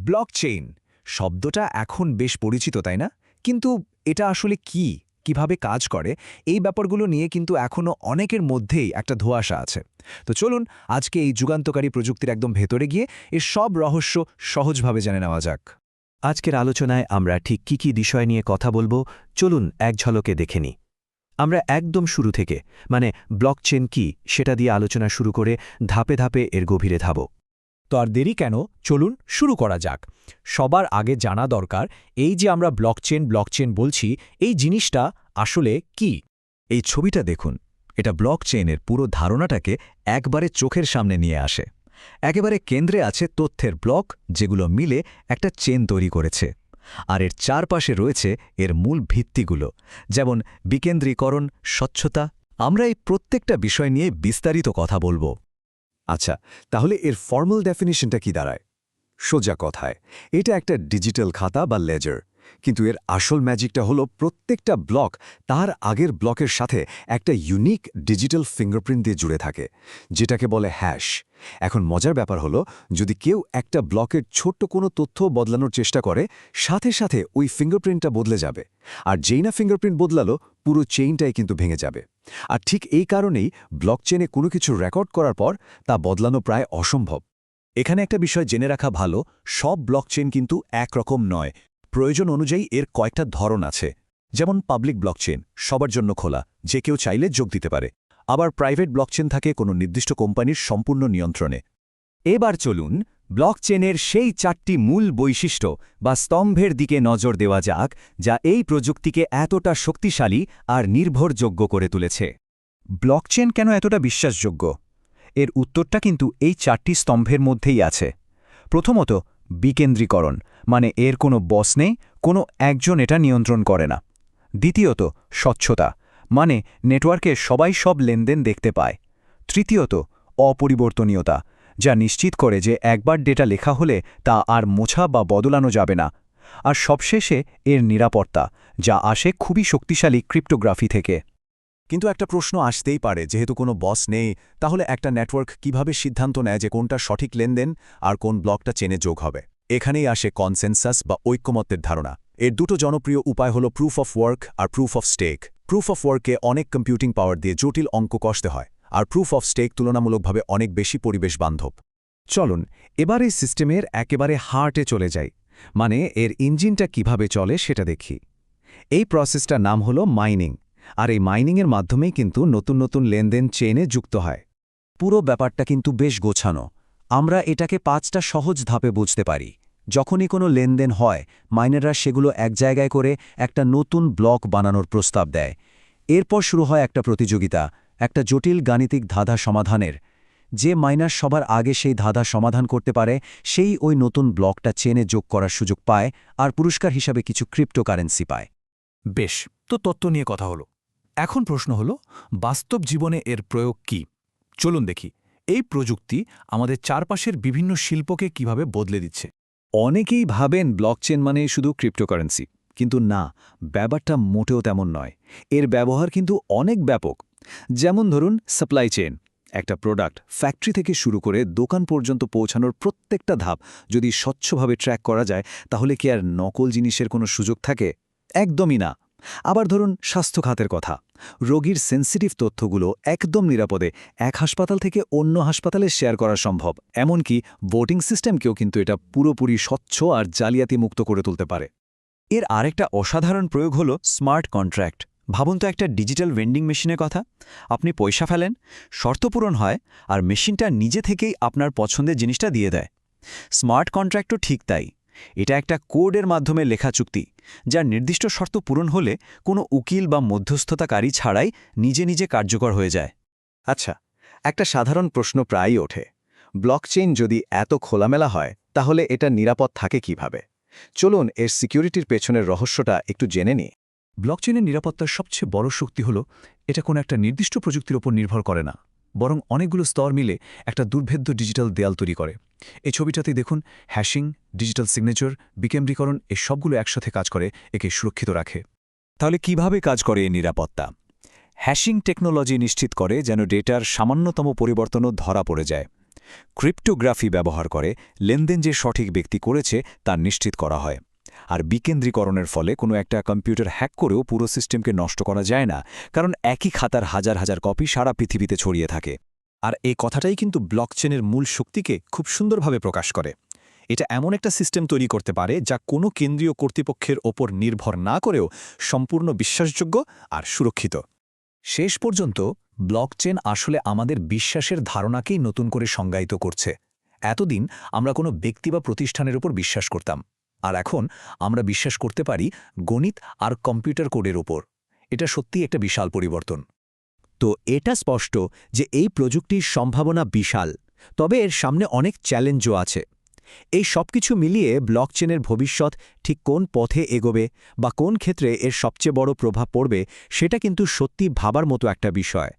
Blockchain শব্দটা এখন বেশ পরিচিত তাই না? কিন্তু এটা আসলে কি, কিভাবে কাজ করে, এই ব্যাপারগুলো নিয়ে কিন্তু এখনও অনেকের মধ্যেই একটা ধোঁয়াশা আছে। তো চলুন আজকে এই যুগান্তকারী প্রযুক্তির একদম ভেতরে গিয়ে এর সব রহস্য সহজভাবে জেনে নেওয়া যাক। আজকের আলোচনায় আমরা ঠিক কী বিষয় নিয়ে কথা বলবো, চলুন এক ঝলকে দেখে নিই। আমরা একদম শুরু থেকে মানে ব্লকচেন কি সেটা দিয়ে আলোচনা শুরু করে ধাপে ধাপে এর গভীরে ধাব। তো আর দেরি কেন, চলুন শুরু করা যাক। সবার আগে জানা দরকার, এই যে আমরা ব্লকচেন বলছি, এই জিনিসটা আসলে কি। এই ছবিটা দেখুন, এটা ব্লকচেইনের পুরো ধারণাটাকে একবারে চোখের সামনে নিয়ে আসে। একেবারে কেন্দ্রে আছে তথ্যের ব্লক, যেগুলো মিলে একটা চেন তৈরি করেছে। আর এর চারপাশে রয়েছে এর মূল ভিত্তিগুলো, যেমন বিকেন্দ্রীকরণ, স্বচ্ছতা। আমরা এই প্রত্যেকটা বিষয় নিয়ে বিস্তারিত কথা বলবো। আচ্ছা, তাহলে এর ফর্মাল ডেফিনিশনটা কি দাঁড়ায়? সোজা কথায়, এটা একটা ডিজিটাল খাতা বা লেজার। কিন্তু এর আসল ম্যাজিকটা হলো প্রত্যেকটা ব্লক তার আগের ব্লকের সাথে একটা ইউনিক ডিজিটাল ফিঙ্গারপ্রিন্ট দিয়ে জুড়ে থাকে, যেটাকে বলে হ্যাশ। এখন মজার ব্যাপার হলো, যদি কেউ একটা ব্লকের ছোট্ট কোনো তথ্য বদলানোর চেষ্টা করে, সাথে সাথে ওই ফিঙ্গারপ্রিন্টটা বদলে যাবে। আর যেই না ফিঙ্গারপ্রিন্ট বদলালো, পুরো চেইনটাই কিন্তু ভেঙে যাবে। আর ঠিক এই কারণেই ব্লকচেনে কোনো কিছু রেকর্ড করার পর তা বদলানো প্রায় অসম্ভব। এখানে একটা বিষয় জেনে রাখা ভালো, সব ব্লকচেন কিন্তু একরকম নয়। প্রয়োজন অনুযায়ী এর কয়েকটা ধরন আছে। যেমন পাবলিক ব্লকচেন সবার জন্য খোলা, যে কেউ চাইলে যোগ দিতে পারে। আবার প্রাইভেট ব্লকচেন থাকে কোনো নির্দিষ্ট কোম্পানির সম্পূর্ণ নিয়ন্ত্রণে। এবার চলুন ব্লকচেনের সেই 4টি মূল বৈশিষ্ট্য বা স্তম্ভের দিকে নজর দেওয়া যাক, যা এই প্রযুক্তিকে এতটা শক্তিশালী আর নির্ভরযোগ্য করে তুলেছে। ব্লকচেন কেন এতটা বিশ্বাসযোগ্য? এর উত্তরটা কিন্তু এই 4টি স্তম্ভের মধ্যেই আছে। প্রথমত, বিকেন্দ্রীকরণ, মানে এর কোনো বস নেই, কোনো একজন এটা নিয়ন্ত্রণ করে না। দ্বিতীয়ত, স্বচ্ছতা, মানে নেটওয়ার্কে সবাই সব লেনদেন দেখতে পায়। তৃতীয়ত, অপরিবর্তনীয়তা, যা নিশ্চিত করে যে একবার ডেটা লেখা হলে তা আর মোছা বা বদলানো যাবে না। আর সবশেষে এর নিরাপত্তা, যা আসে খুবই শক্তিশালী ক্রিপ্টোগ্রাফি থেকে। কিন্তু একটা প্রশ্ন আসতেই পারে, যেহেতু কোনো বস নেই, তাহলে একটা নেটওয়ার্ক কিভাবে সিদ্ধান্ত নেয় যে কোনটা সঠিক লেনদেন আর কোন ব্লকটা চেনে যোগ হবে? এখানেই আসে কনসেনসাস বা ঐক্যমত্যের ধারণা। এর দুটো জনপ্রিয় উপায় হলো প্রুফ অফ ওয়ার্ক আর proof of stake. Proof of ওয়ার্কে অনেক কম্পিউটিং পাওয়ার দিয়ে জটিল অঙ্ক কষতে হয়, আর প্রুফ অফ স্টেক তুলনামূলকভাবে অনেক বেশি পরিবেশ বান্ধব। চলুন এবার এই সিস্টেমের একেবারে হার্টে চলে যাই, মানে এর ইঞ্জিনটা কিভাবে চলে সেটা দেখি। এই প্রসেসটার নাম হলো মাইনিং, আর এই মাইনিংয়ের মাধ্যমেই কিন্তু নতুন নতুন লেনদেন চেইনে যুক্ত হয়। পুরো ব্যাপারটা কিন্তু বেশ গোছানো। আমরা এটাকে 5টা সহজ ধাপে বুঝতে পারি। যখনই কোনো লেনদেন হয়, মাইনাররা সেগুলো এক জায়গায় করে একটা নতুন ব্লক বানানোর প্রস্তাব দেয়। এরপর শুরু হয় একটা প্রতিযোগিতা, একটা জটিল গাণিতিক ধাঁধা সমাধানের। যে মাইনার সবার আগে সেই ধাঁধা সমাধান করতে পারে, সেই ওই নতুন ব্লকটা চেনে যোগ করার সুযোগ পায়, আর পুরস্কার হিসাবে কিছু ক্রিপ্টোকারেন্সি পায়। বেশ, তো তত্ত্ব নিয়ে কথা হলো। এখন প্রশ্ন হলো, বাস্তব জীবনে এর প্রয়োগ কি? চলুন দেখি এই প্রযুক্তি আমাদের চারপাশের বিভিন্ন শিল্পকে কিভাবে বদলে দিচ্ছে। অনেকেই ভাবেন ব্লকচেন মানে শুধু ক্রিপ্টোকারেন্সি, কিন্তু না, ব্যাপারটা মোটেও তেমন নয়। এর ব্যবহার কিন্তু অনেক ব্যাপক। যেমন ধরুন সাপ্লাই চেইন, একটা প্রোডাক্ট ফ্যাক্টরি থেকে শুরু করে দোকান পর্যন্ত পৌঁছানোর প্রত্যেকটা ধাপ যদি স্বচ্ছভাবে ট্র্যাক করা যায়, তাহলে কি আর নকল জিনিসের কোনো সুযোগ থাকে? একদমই না। আবার ধরুন স্বাস্থ্য খাতের কথা, রোগীর সেন্সিটিভ তথ্যগুলো একদম নিরাপদে এক হাসপাতাল থেকে অন্য হাসপাতালে শেয়ার করা সম্ভব। এমনকি ভোটিং সিস্টেমকেও কিন্তু এটা পুরোপুরি স্বচ্ছ আর জালিয়াতি মুক্ত করে তুলতে পারে। এর আরেকটা অসাধারণ প্রয়োগ হলো স্মার্ট কন্ট্রাক্ট। ভাবুন তো একটা ডিজিটাল ভেন্ডিং মেশিনের কথা। আপনি পয়সা ফেলেন, শর্ত পূরণ হয়, আর মেশিনটা নিজে থেকেই আপনার পছন্দের জিনিসটা দিয়ে দেয়। স্মার্ট কন্ট্রাক্টও ঠিক তাই। এটা একটা কোডের মাধ্যমে লেখা চুক্তি, যার নির্দিষ্ট শর্ত পূরণ হলে কোনো উকিল বা মধ্যস্থতাকারী ছাড়াই নিজে নিজে কার্যকর হয়ে যায়। আচ্ছা, একটা সাধারণ প্রশ্ন প্রায়ই ওঠে, ব্লকচেইন যদি এত খোলামেলা হয়, তাহলে এটা নিরাপদ থাকে কিভাবে? চলুন এর সিকিউরিটির পেছনের রহস্যটা একটু জেনে নিই। ব্লকচেনের নিরাপত্তার সবচেয়ে বড় শক্তি হল, এটা কোনো একটা নির্দিষ্ট প্রযুক্তির ওপর নির্ভর করে না, বরং অনেকগুলো স্তর মিলে একটা দুর্ভেদ্য ডিজিটাল দেয়াল তৈরি করে। এই ছবিটাতেই দেখুন, হ্যাশিং, ডিজিটাল সিগনেচার, বিকেন্দ্রীকরণ, এই সবগুলো একসাথে কাজ করে একে সুরক্ষিত রাখে। তাহলে কিভাবে কাজ করে এই নিরাপত্তা? হ্যাশিং টেকনোলজি নিশ্চিত করে যেন ডেটার সামান্যতম পরিবর্তনও ধরা পড়ে যায়। ক্রিপ্টোগ্রাফি ব্যবহার করে লেনদেন যে সঠিক ব্যক্তি করেছে তা নিশ্চিত করা হয়। আর বিকেন্দ্রীকরণের ফলে কোনো একটা কম্পিউটার হ্যাক করেও পুরো সিস্টেমকে নষ্ট করা যায় না, কারণ একই খাতার হাজার হাজার কপি সারা পৃথিবীতে ছড়িয়ে থাকে। আর এই কথাটাই কিন্তু ব্লকচেনের মূল শক্তিকে খুব সুন্দরভাবে প্রকাশ করে। এটা এমন একটা সিস্টেম তৈরি করতে পারে যা কোনো কেন্দ্রীয় কর্তৃপক্ষের ওপর নির্ভর না করেও সম্পূর্ণ বিশ্বাসযোগ্য আর সুরক্ষিত। শেষ পর্যন্ত ব্লকচেন আসলে আমাদের বিশ্বাসের ধারণাকেই নতুন করে সংজ্ঞায়িত করছে। এতদিন আমরা কোনো ব্যক্তি বা প্রতিষ্ঠানের উপর বিশ্বাস করতাম, আর এখন আমরা বিশ্বাস করতে পারি গণিত আর কম্পিউটার কোডের ওপর। এটা সত্যিই একটা বিশাল পরিবর্তন। তো এটা স্পষ্ট যে এই প্রযুক্তির সম্ভাবনা বিশাল, তবে এর সামনে অনেক চ্যালেঞ্জও আছে। এই সবকিছু মিলিয়ে ব্লকচেনের ভবিষ্যৎ ঠিক কোন পথে এগোবে বা কোন ক্ষেত্রে এর সবচেয়ে বড় প্রভাব পড়বে, সেটা কিন্তু সত্যি ভাবার মতো একটা বিষয়।